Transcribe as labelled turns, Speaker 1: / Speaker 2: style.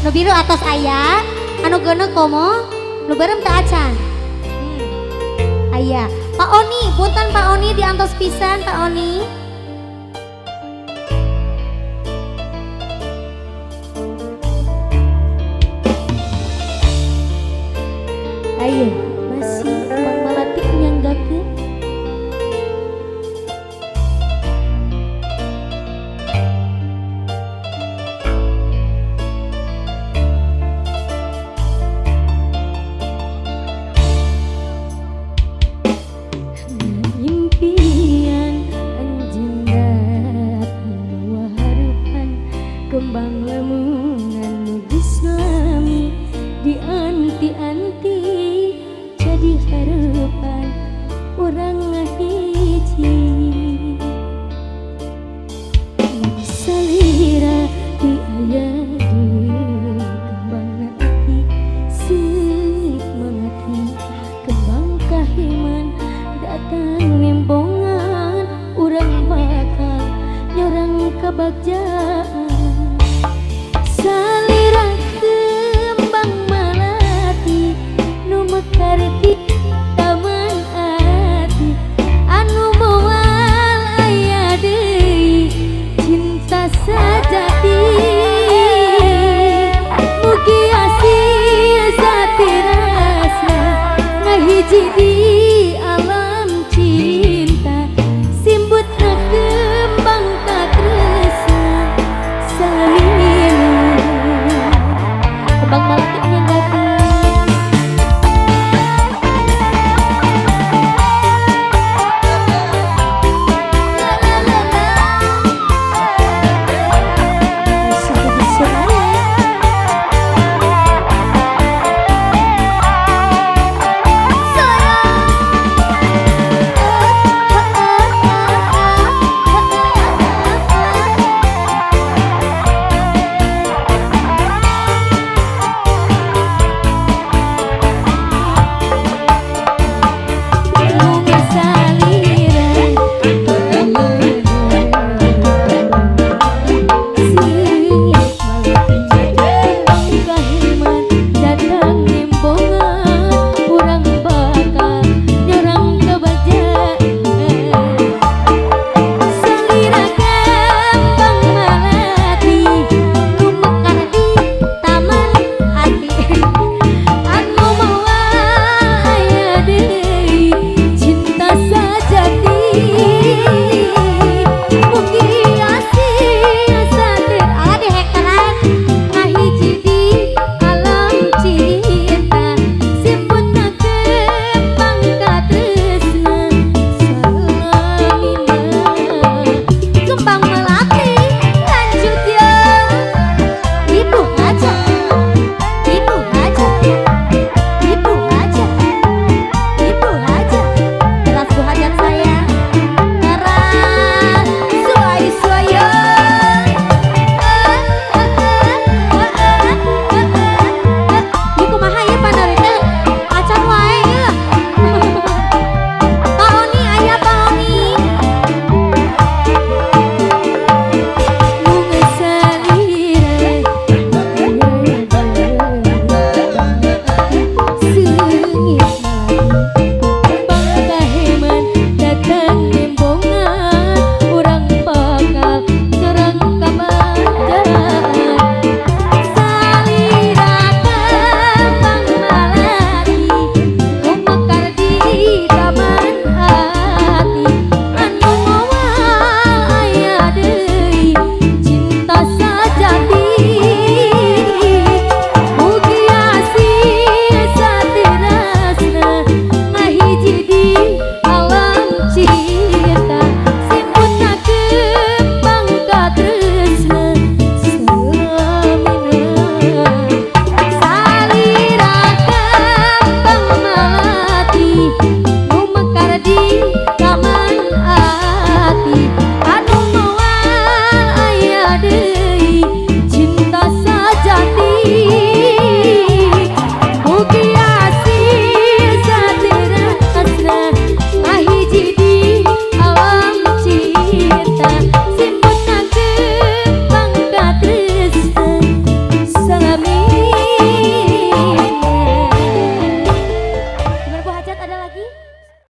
Speaker 1: Nu biru atas ayah, anu geuneuh komo, nu beureum teu acan. Aya. Pak Oni, punten Pak Oni diantos pisan Pak Oni. Ayo, masih Bang Malati nyanggakeun.
Speaker 2: Kembang lamungan nugis nami dianti-anti jadi harapan orang ngahiji salira di aya di kembang hati sik mangati kembang kahiman datang nembongan urang bakal nyorang kabagjaan salira kembang malati nu mekar di taman ati anu moal aya deui cinta sajati mugi asih sati rasa ngahiji di alam cinta simbut kembang tak resah salira kembang